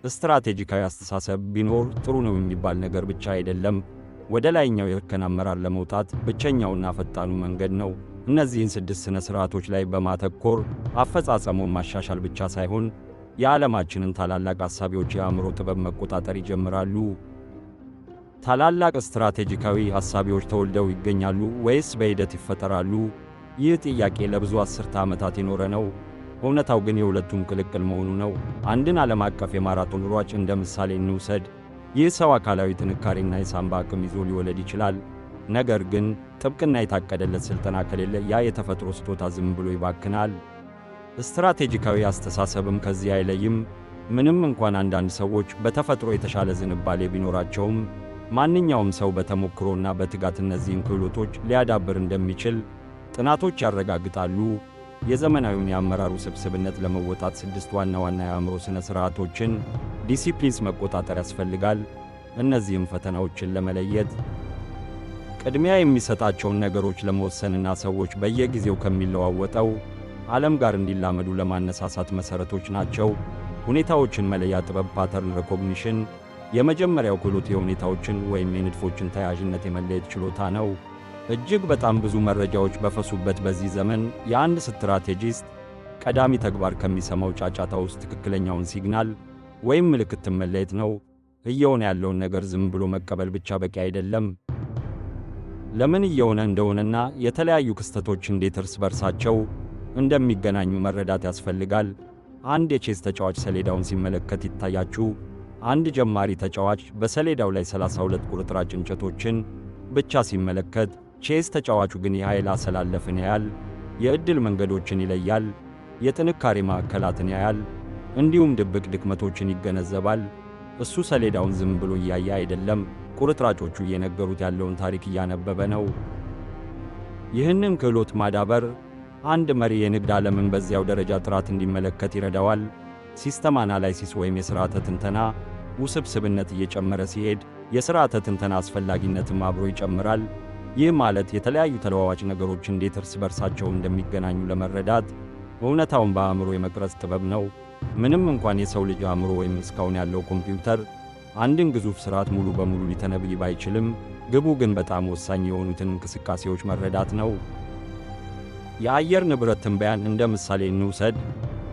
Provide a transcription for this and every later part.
ስትራቴጂካዊ አስተሳሰብ ቢኖር ጥሩ ነው የሚባል ነገር ብቻ አይደለም። ወደ ላይኛው የእርከን አመራር ለመውጣት ብቸኛውና ፈጣኑ መንገድ ነው። እነዚህን 6 ሥነ ሥርዓቶች ላይ በማተኮር አፈጻጸሙን ማሻሻል ብቻ ሳይሆን የዓለማችንን ታላላቅ አሳቢዎች የአእምሮ ጥበብ መቆጣጠር ይጀምራሉ። ታላላቅ ስትራቴጂካዊ አሳቢዎች ተወልደው ይገኛሉ ወይስ በሂደት ይፈጠራሉ? ይህ ጥያቄ ለብዙ አስርተ ዓመታት የኖረ ነው። እውነታው ግን የሁለቱም ቅልቅል መሆኑ ነው። አንድን ዓለም አቀፍ የማራቶን ሯጭ እንደ ምሳሌ እንውሰድ። ይህ ሰው አካላዊ ጥንካሬና የሳንባ አቅም ይዞ ሊወለድ ይችላል። ነገር ግን ጥብቅና የታቀደለት ሥልጠና ከሌለ ያ የተፈጥሮ ስጦታ ዝም ብሎ ይባክናል። ስትራቴጂካዊ አስተሳሰብም ከዚህ አይለይም። ምንም እንኳን አንዳንድ ሰዎች በተፈጥሮ የተሻለ ዝንባሌ ቢኖራቸውም ማንኛውም ሰው በተሞክሮና በትጋት እነዚህን ክህሎቶች ሊያዳብር እንደሚችል ጥናቶች ያረጋግጣሉ። የዘመናዊውን የአመራር ውስብስብነት ለመወጣት 6 ዋና ዋና የአእምሮ ሥነ ሥርዓቶችን ዲሲፕሊንስ መቆጣጠር ያስፈልጋል። እነዚህም ፈተናዎችን ለመለየት፣ ቅድሚያ የሚሰጣቸውን ነገሮች ለመወሰንና ሰዎች በየጊዜው ከሚለዋወጠው ዓለም ጋር እንዲላመዱ ለማነሳሳት መሠረቶች ናቸው። ሁኔታዎችን መለያ ጥበብ ፓተርን ሪኮግኒሽን የመጀመሪያው ክህሎት የሁኔታዎችን ወይም የንድፎችን ተያያዥነት የመለየት ችሎታ ነው። እጅግ በጣም ብዙ መረጃዎች በፈሱበት በዚህ ዘመን የአንድ ስትራቴጂስት ቀዳሚ ተግባር ከሚሰማው ጫጫታ ውስጥ ትክክለኛውን ሲግናል ወይም ምልክት መለየት ነው። እየሆነ ያለውን ነገር ዝም ብሎ መቀበል ብቻ በቂ አይደለም። ለምን እየሆነ እንደሆነና የተለያዩ ክስተቶች እንዴት እርስ በርሳቸው እንደሚገናኙ መረዳት ያስፈልጋል። አንድ የቼዝ ተጫዋች ሰሌዳውን ሲመለከት ይታያችሁ። አንድ ጀማሪ ተጫዋች በሰሌዳው ላይ 32 ቁርጥራጭ እንጨቶችን ብቻ ሲመለከት፣ ቼዝ ተጫዋቹ ግን የኃይል አሰላለፍን ያያል፣ የዕድል መንገዶችን ይለያል፣ የጥንካሬ ማዕከላትን ያያል፣ እንዲሁም ድብቅ ድክመቶችን ይገነዘባል። እሱ ሰሌዳውን ዝም ብሎ እያየ አይደለም፣ ቁርጥራጮቹ እየነገሩት ያለውን ታሪክ እያነበበ ነው። ይህንን ክህሎት ማዳበር አንድ መሪ የንግድ ዓለምን በዚያው ደረጃ ጥራት እንዲመለከት ይረዳዋል። ሲስተም አናላይሲስ ወይም የሥርዓተ ትንተና ውስብስብነት እየጨመረ ሲሄድ የሥርዓተ ትንተና አስፈላጊነትም አብሮ ይጨምራል። ይህ ማለት የተለያዩ ተለዋዋጭ ነገሮች እንዴት እርስ በርሳቸው እንደሚገናኙ ለመረዳት እውነታውን በአእምሮ የመቅረጽ ጥበብ ነው። ምንም እንኳን የሰው ልጅ አእምሮ ወይም እስካሁን ያለው ኮምፒውተር አንድን ግዙፍ ሥርዓት ሙሉ በሙሉ ሊተነብይ ባይችልም፣ ግቡ ግን በጣም ወሳኝ የሆኑትን እንቅስቃሴዎች መረዳት ነው። የአየር ንብረት ትንበያን እንደ ምሳሌ እንውሰድ።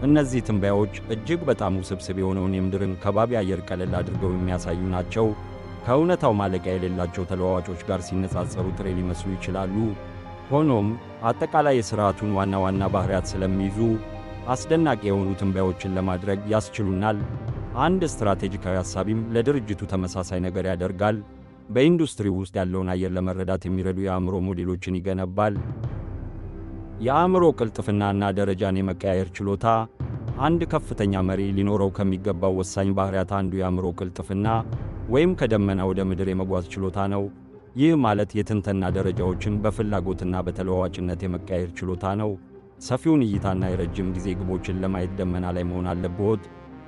እነዚህ ትንበያዎች እጅግ በጣም ውስብስብ የሆነውን የምድርን ከባቢ አየር ቀለል አድርገው የሚያሳዩ ናቸው። ከእውነታው ማለቂያ የሌላቸው ተለዋዋጮች ጋር ሲነጻጸሩ ጥሬ ሊመስሉ ይችላሉ። ሆኖም አጠቃላይ የሥርዓቱን ዋና ዋና ባሕርያት ስለሚይዙ አስደናቂ የሆኑ ትንበያዎችን ለማድረግ ያስችሉናል። አንድ ስትራቴጂካዊ ሐሳቢም ለድርጅቱ ተመሳሳይ ነገር ያደርጋል። በኢንዱስትሪው ውስጥ ያለውን አየር ለመረዳት የሚረዱ የአእምሮ ሞዴሎችን ይገነባል። የአእምሮ ቅልጥፍናና ደረጃን የመቀያየር ችሎታ አንድ ከፍተኛ መሪ ሊኖረው ከሚገባው ወሳኝ ባሕርያት አንዱ የአእምሮ ቅልጥፍና ወይም ከደመና ወደ ምድር የመጓዝ ችሎታ ነው። ይህ ማለት የትንተና ደረጃዎችን በፍላጎትና በተለዋዋጭነት የመቀያየር ችሎታ ነው። ሰፊውን እይታና የረጅም ጊዜ ግቦችን ለማየት ደመና ላይ መሆን አለብዎት።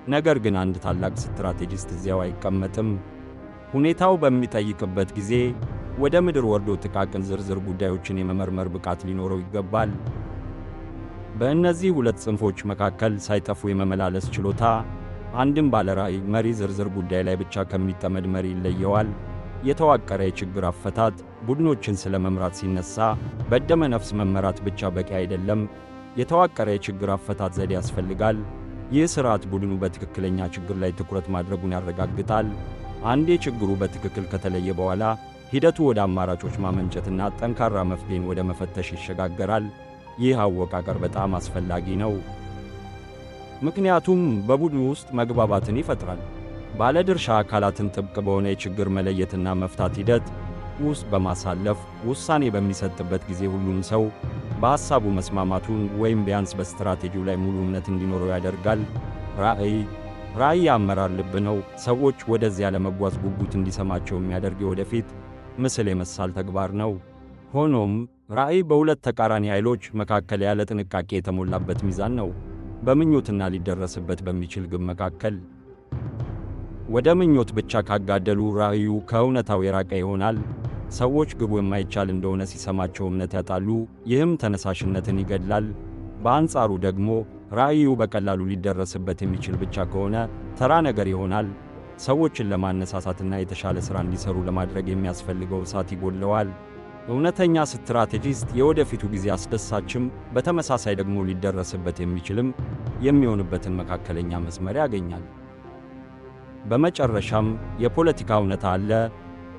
ነገር ግን አንድ ታላቅ ስትራቴጂስት እዚያው አይቀመጥም። ሁኔታው በሚጠይቅበት ጊዜ ወደ ምድር ወርዶ ጥቃቅን ዝርዝር ጉዳዮችን የመመርመር ብቃት ሊኖረው ይገባል። በእነዚህ ሁለት ጽንፎች መካከል ሳይጠፉ የመመላለስ ችሎታ አንድም ባለራዕይ መሪ ዝርዝር ጉዳይ ላይ ብቻ ከሚጠመድ መሪ ይለየዋል። የተዋቀረ የችግር አፈታት ቡድኖችን ስለ መምራት ሲነሳ በደመ ነፍስ መመራት ብቻ በቂ አይደለም። የተዋቀረ የችግር አፈታት ዘዴ ያስፈልጋል። ይህ ሥርዓት ቡድኑ በትክክለኛ ችግር ላይ ትኩረት ማድረጉን ያረጋግጣል። አንዴ ችግሩ በትክክል ከተለየ በኋላ ሂደቱ ወደ አማራጮች ማመንጨትና ጠንካራ መፍትሄን ወደ መፈተሽ ይሸጋገራል። ይህ አወቃቀር በጣም አስፈላጊ ነው፣ ምክንያቱም በቡድኑ ውስጥ መግባባትን ይፈጥራል። ባለድርሻ አካላትን ጥብቅ በሆነ የችግር መለየትና መፍታት ሂደት ውስጥ በማሳለፍ ውሳኔ በሚሰጥበት ጊዜ ሁሉም ሰው በሐሳቡ መስማማቱን ወይም ቢያንስ በስትራቴጂው ላይ ሙሉ እምነት እንዲኖረው ያደርጋል። ራዕይ የአመራር ልብ ነው። ሰዎች ወደዚያ ለመጓዝ ጉጉት እንዲሰማቸው የሚያደርግ የወደፊት ምስል የመሳል ተግባር ነው። ሆኖም ራዕይ በሁለት ተቃራኒ ኃይሎች መካከል ያለ ጥንቃቄ የተሞላበት ሚዛን ነው። በምኞትና ሊደረስበት በሚችል ግብ መካከል ወደ ምኞት ብቻ ካጋደሉ ራዕዩ ከእውነታው የራቀ ይሆናል። ሰዎች ግቡ የማይቻል እንደሆነ ሲሰማቸው እምነት ያጣሉ፣ ይህም ተነሳሽነትን ይገድላል። በአንጻሩ ደግሞ ራዕዩ በቀላሉ ሊደረስበት የሚችል ብቻ ከሆነ ተራ ነገር ይሆናል። ሰዎችን ለማነሳሳትና የተሻለ ሥራ እንዲሰሩ ለማድረግ የሚያስፈልገው እሳት ይጎድለዋል። እውነተኛ ስትራቴጂስት የወደፊቱ ጊዜ አስደሳችም በተመሳሳይ ደግሞ ሊደረስበት የሚችልም የሚሆንበትን መካከለኛ መስመር ያገኛል። በመጨረሻም የፖለቲካ እውነታ አለ።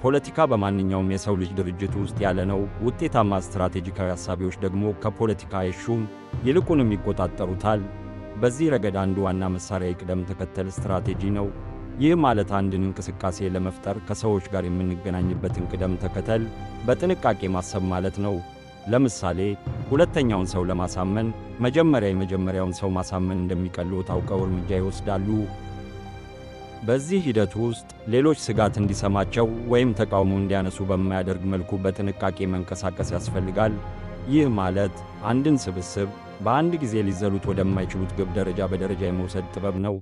ፖለቲካ በማንኛውም የሰው ልጅ ድርጅት ውስጥ ያለ ነው። ውጤታማ ስትራቴጂካዊ ሐሳቢዎች ደግሞ ከፖለቲካ አይሹም፣ ይልቁንም ይቆጣጠሩታል። በዚህ ረገድ አንዱ ዋና መሳሪያ የቅደም ተከተል ስትራቴጂ ነው። ይህ ማለት አንድን እንቅስቃሴ ለመፍጠር ከሰዎች ጋር የምንገናኝበትን ቅደም ተከተል በጥንቃቄ ማሰብ ማለት ነው። ለምሳሌ ሁለተኛውን ሰው ለማሳመን መጀመሪያ የመጀመሪያውን ሰው ማሳመን እንደሚቀለው ታውቀው እርምጃ ይወስዳሉ። በዚህ ሂደት ውስጥ ሌሎች ስጋት እንዲሰማቸው ወይም ተቃውሞ እንዲያነሱ በማያደርግ መልኩ በጥንቃቄ መንቀሳቀስ ያስፈልጋል። ይህ ማለት አንድን ስብስብ በአንድ ጊዜ ሊዘሉት ወደማይችሉት ግብ ደረጃ በደረጃ የመውሰድ ጥበብ ነው።